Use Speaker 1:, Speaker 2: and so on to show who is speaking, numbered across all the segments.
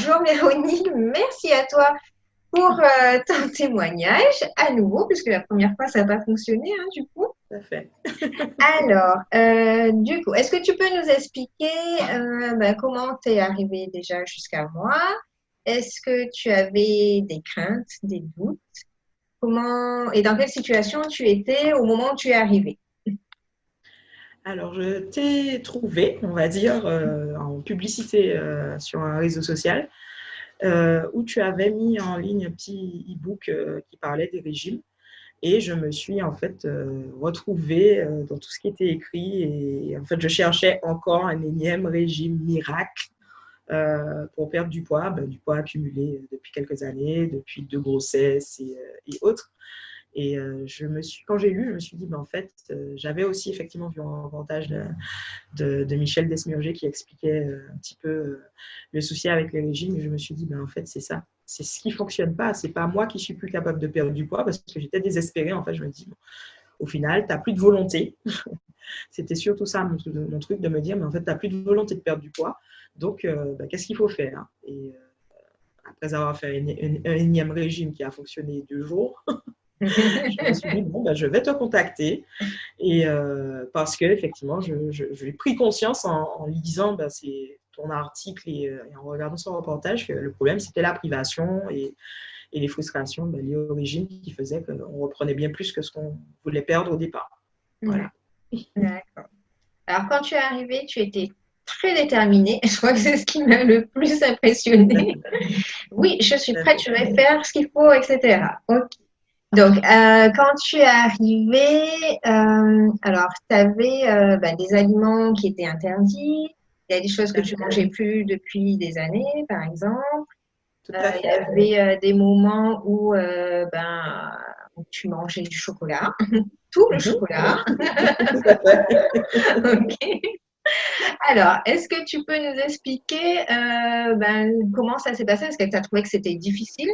Speaker 1: Bonjour Véronique, merci à toi pour ton témoignage à nouveau, puisque la première fois ça n'a pas fonctionné du coup.
Speaker 2: Tout à fait.
Speaker 1: Alors, du coup, est-ce que tu peux nous expliquer comment tu es arrivé déjà jusqu'à moi? Est-ce que tu avais des craintes, des doutes? Comment et dans quelle situation tu étais au moment où tu es arrivé?
Speaker 2: Alors, je t'ai trouvé, on va dire, en publicité sur un réseau social, où tu avais mis en ligne un petit e-book qui parlait des régimes. Et je me suis en fait retrouvée dans tout ce qui était écrit. Et en fait, je cherchais encore un énième régime miracle pour perdre du poids accumulé depuis quelques années, depuis deux grossesses et autres. Et quand j'ai lu, je me suis dit, en fait, j'avais aussi effectivement vu un reportage de Michel Desmiurger qui expliquait un petit peu le souci avec les régimes. Et je me suis dit, en fait, c'est ça. C'est ce qui ne fonctionne pas. C'est pas moi qui suis plus capable de perdre du poids parce que j'étais désespérée. En fait, je me dis, bon, au final, tu n'as plus de volonté. C'était surtout ça mon truc de me dire, mais en fait, tu n'as plus de volonté de perdre du poids. Donc, qu'est-ce qu'il faut faire? Et après avoir fait un énième régime qui a fonctionné 2 jours, je me suis dit, bon, je vais te contacter. Et parce que effectivement, j'ai pris conscience en lisant c'est ton article et en regardant son reportage que le problème, c'était la privation et les frustrations liées au régime qui faisaient qu'on reprenait bien plus que ce qu'on voulait perdre au départ. Voilà.
Speaker 1: D'accord. Alors, quand tu es arrivé, tu étais très déterminée. Je crois que c'est ce qui m'a le plus impressionnée. Oui, je suis prête, je vais faire ce qu'il faut, etc. Ok. Donc, quand tu es arrivé, alors, tu avais des aliments qui étaient interdits. Il y a des choses que tu mangeais plus depuis des années, par exemple.
Speaker 2: Tout à
Speaker 1: Il y
Speaker 2: fait.
Speaker 1: avait des moments où tu mangeais du chocolat, tout le chocolat.
Speaker 2: Tout à fait.
Speaker 1: Ok. Alors, est-ce que tu peux nous expliquer comment ça s'est passé? Est-ce que tu as trouvé que c'était difficile,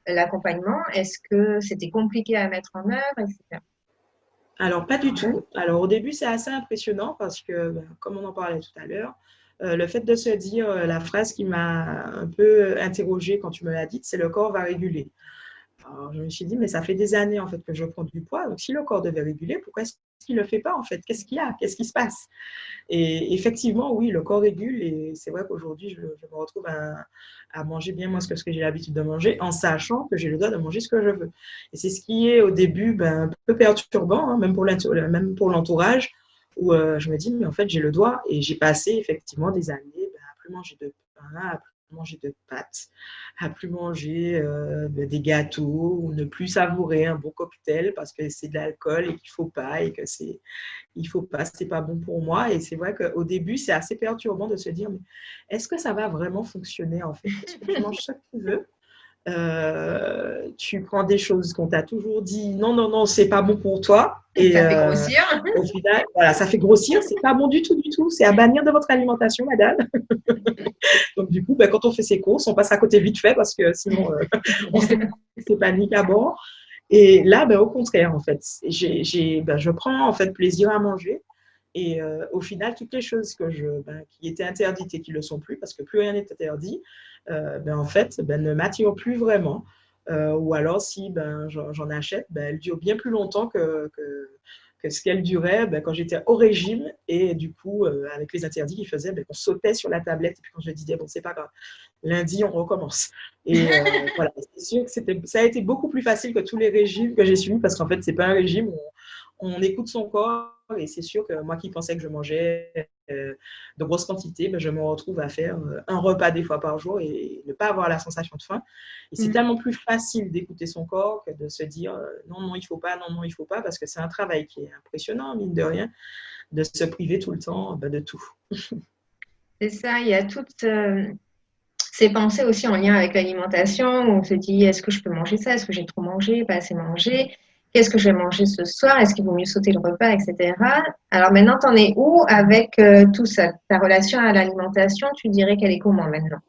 Speaker 1: l'accompagnement? Est-ce que c'était compliqué à mettre en œuvre, etc.
Speaker 2: Alors, pas du tout. Alors, au début, c'est assez impressionnant parce que, comme on en parlait tout à l'heure, le fait de se dire la phrase qui m'a un peu interrogée quand tu me l'as dite, c'est le corps va réguler. Alors, je me suis dit, mais ça fait des années en fait que je prends du poids. Donc, si le corps devait réguler, pourquoi est-ce qu'il ne le fait pas en fait? Qu'est-ce qu'il y a? Qu'est-ce qui se passe? Et effectivement, oui, le corps régule. Et c'est vrai qu'aujourd'hui, je me retrouve à manger bien moins que ce que j'ai l'habitude de manger, en sachant que j'ai le droit de manger ce que je veux. Et c'est ce qui est au début un peu perturbant, hein, même pour l'entourage, où je me dis, mais en fait, j'ai le droit. Et j'ai passé effectivement des années à plus manger de pain, à plus manger de pâtes, à plus manger des gâteaux, ou ne plus savourer un bon cocktail parce que c'est de l'alcool et qu'il faut pas, et que il faut pas, c'est pas bon pour moi. Et c'est vrai qu'au début, c'est assez perturbant de se dire, mais est-ce que ça va vraiment fonctionner en fait? Parce que tu manges ce que tu veux, tu prends des choses qu'on t'a toujours dit, non, non, non, c'est pas bon pour toi. Et
Speaker 1: Ça fait grossir.
Speaker 2: au final, voilà, ça fait grossir, c'est pas bon du tout, du tout. C'est à bannir de votre alimentation, madame. Donc du coup, quand on fait ses courses, on passe à côté vite fait parce que sinon, on sait que c'est panique à bord. Et là, au contraire, en fait, je prends en fait plaisir à manger. Et au final, toutes les choses qui étaient interdites et qui ne le sont plus, parce que plus rien n'est interdit, en fait, ne m'attirent plus vraiment. Ou alors, si j'en achète, elles durent bien plus longtemps que ce qu'elles duraient quand j'étais au régime. Et du coup, avec les interdits qu'ils faisaient, on sautait sur la tablette. Et puis quand je disais, bon, c'est pas grave, lundi, on recommence. Et voilà, c'est sûr que ça a été beaucoup plus facile que tous les régimes que j'ai suivis, parce qu'en fait, c'est pas un régime où on écoute son corps. Et c'est sûr que moi qui pensais que je mangeais de grosses quantités, je me retrouve à faire un repas des fois par jour et ne pas avoir la sensation de faim. Et c'est tellement plus facile d'écouter son corps que de se dire non, non, il faut pas, non, non, il faut pas, parce que c'est un travail qui est impressionnant, mine de rien, de se priver tout le temps de tout.
Speaker 1: C'est ça, il y a toutes ces pensées aussi en lien avec l'alimentation, où on se dit, est-ce que je peux manger ça? Est-ce que j'ai trop mangé, pas assez mangé? Qu'est-ce que je vais manger ce soir? Est-ce qu'il vaut mieux sauter le repas, etc. Alors maintenant, t'en es où avec tout ça? Ta relation à l'alimentation, tu dirais qu'elle est comment maintenant?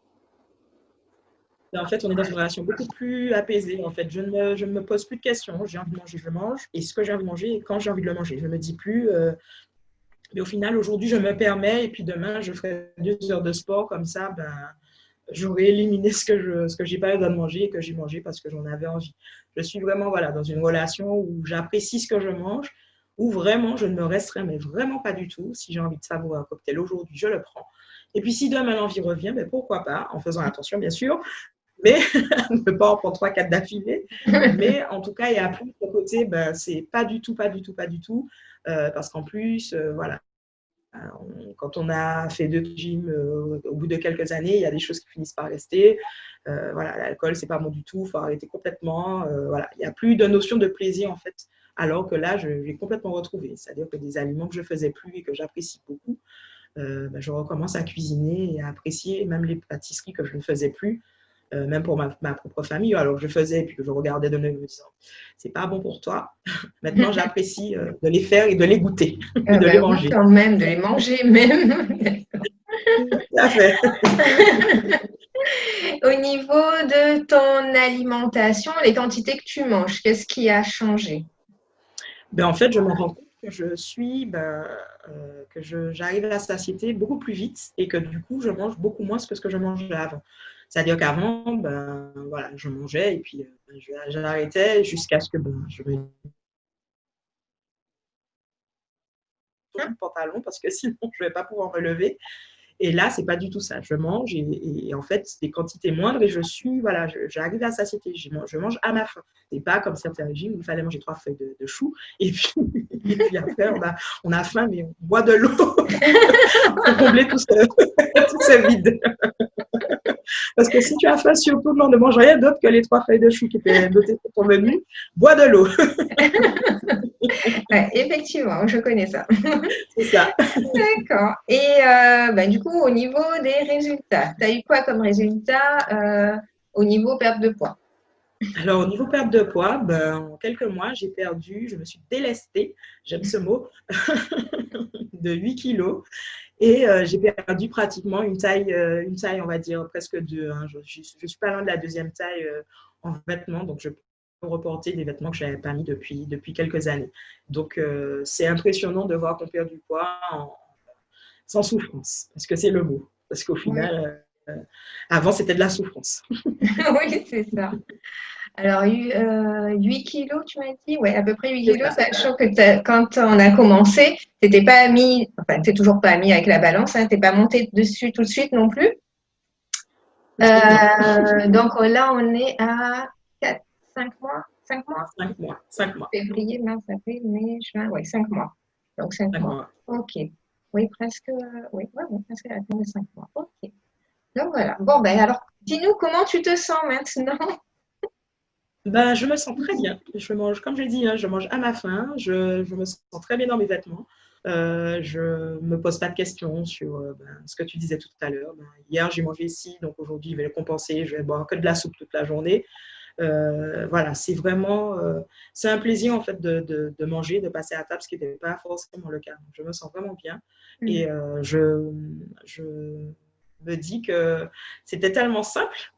Speaker 2: Et en fait, on est dans une relation beaucoup plus apaisée. En fait, je ne me pose plus de questions. J'ai envie de manger, je mange. Et ce que j'ai envie de manger, et quand j'ai envie de le manger. Je ne me dis plus, mais au final, aujourd'hui, je me permets. Et puis demain, je ferai 2 heures de sport. Comme ça, j'aurais éliminé ce que j'ai pas eu le droit de manger et que j'ai mangé parce que j'en avais envie. Je suis vraiment voilà, dans une relation où j'apprécie ce que je mange, où vraiment je ne me restreins, mais vraiment pas du tout. Si j'ai envie de savourer un cocktail aujourd'hui, je le prends. Et puis si demain l'envie revient, mais pourquoi pas, en faisant attention bien sûr, mais ne pas en prendre 3-4 d'affilée. Mais en tout cas, il y a plus de côté, ben, c'est pas du tout, pas du tout, pas du tout. Parce qu'en plus, voilà, quand on a fait de gym, au bout de quelques années, il y a des choses qui finissent par rester. Voilà, l'alcool, c'est pas bon du tout, il faut arrêter complètement. Voilà, il n'y a plus de notion de plaisir en fait, alors que là, je l'ai complètement retrouvé. C'est-à-dire que des aliments que je faisais plus et que j'apprécie beaucoup, ben, je recommence à cuisiner et à apprécier même les pâtisseries que je ne faisais plus. Même pour ma propre famille, alors je faisais et puis je regardais de me disant c'est pas bon pour toi. Maintenant j'apprécie de les faire et de les goûter et de les
Speaker 1: Oui,
Speaker 2: manger.
Speaker 1: quand même, de les manger même.
Speaker 2: Tout à fait.
Speaker 1: Au niveau de ton alimentation, les quantités que tu manges, qu'est-ce qui a changé?
Speaker 2: Ben, en fait, je me rends compte que j'arrive à la satiété beaucoup plus vite et que du coup, je mange beaucoup moins que ce que je mangeais avant. C'est-à-dire qu'avant, ben, voilà, je mangeais et puis j'arrêtais jusqu'à ce que ben, je me le pantalon parce que sinon, je ne vais pas pouvoir me lever. Et là, c'est pas du tout ça. Je mange et en fait, c'est des quantités moindres et voilà, j'arrive à la satiété. Je mange à ma faim. C'est pas comme certains régimes où il fallait manger 3 feuilles de choux et puis après, on a faim, mais on boit de l'eau pour combler tout ce vide. Parce que si tu as faim, surtout, non, ne mange rien d'autre que les 3 feuilles de choux qui étaient notées sur ton menu. Bois de l'eau.
Speaker 1: Ouais, effectivement, je connais ça.
Speaker 2: C'est ça.
Speaker 1: D'accord. Et du coup, au niveau des résultats, tu as eu quoi comme résultat au niveau perte de poids?
Speaker 2: Alors, au niveau perte de poids, ben, en quelques mois, je me suis délestée, j'aime ce mot, de 8 kilos. Et j'ai perdu pratiquement une taille, on va dire, presque 2. Hein. Je suis pas loin de la deuxième taille en vêtements, donc je peux reporter des vêtements que je n'avais pas mis depuis quelques années. Donc, c'est impressionnant de voir qu'on perd du poids sans souffrance, parce que c'est le mot. Parce qu'au final, avant, c'était de la souffrance.
Speaker 1: Oui, c'est ça. Alors, 8 kilos, tu m'as dit? Oui, à peu près 8 kilos, sachant que quand on a commencé, tu n'étais pas mis, enfin, tu n'es toujours pas mis avec la balance, hein, tu n'es pas monté dessus tout de suite non plus. Donc là, on est à 4, 5 mois, 5 mois?
Speaker 2: 5 mois. 5 mois.
Speaker 1: Février, mars, avril, mai, juin, oui, 5 mois. Donc 5 mois. Ok. Oui, presque, presque à la fin de 5 mois. Ok. Donc voilà. Bon, ben alors, dis-nous comment tu te sens maintenant?
Speaker 2: Ben, je me sens très bien. Je mange, comme je l'ai dit, hein, je mange à ma faim. Je me sens très bien dans mes vêtements. Je ne me pose pas de questions sur ce que tu disais tout à l'heure. Ben, hier, j'ai mangé ici, donc aujourd'hui, je vais le compenser. Je vais boire que de la soupe toute la journée. Voilà, c'est vraiment c'est un plaisir en fait de manger, de passer à table, ce qui n'était pas forcément le cas. Donc, je me sens vraiment bien et je me dis que c'était tellement simple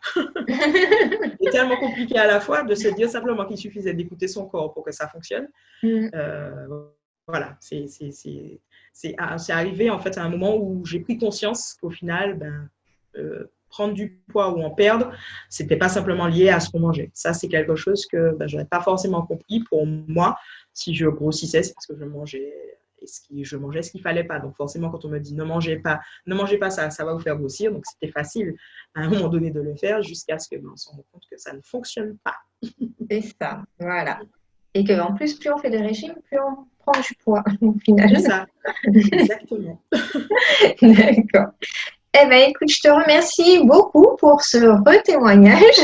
Speaker 2: et tellement compliqué à la fois de se dire simplement qu'il suffisait d'écouter son corps pour que ça fonctionne. Voilà, c'est arrivé en fait à un moment où j'ai pris conscience qu'au final, prendre du poids ou en perdre, c'était pas simplement lié à ce qu'on mangeait. Ça, c'est quelque chose que je n'avais pas forcément compris. Pour moi, si je grossissais, c'est parce que je mangeais ce qu'il fallait pas. Donc forcément, quand on me dit ne mangez pas ça, ça va vous faire grossir. Donc c'était facile à un moment donné de le faire jusqu'à ce que on se rende compte que ça ne fonctionne pas.
Speaker 1: C'est ça, voilà. Et qu'en plus, plus on fait des régimes, plus on prend du poids au final.
Speaker 2: C'est ça, exactement.
Speaker 1: D'accord. Eh bien, écoute, je te remercie beaucoup pour ce témoignage.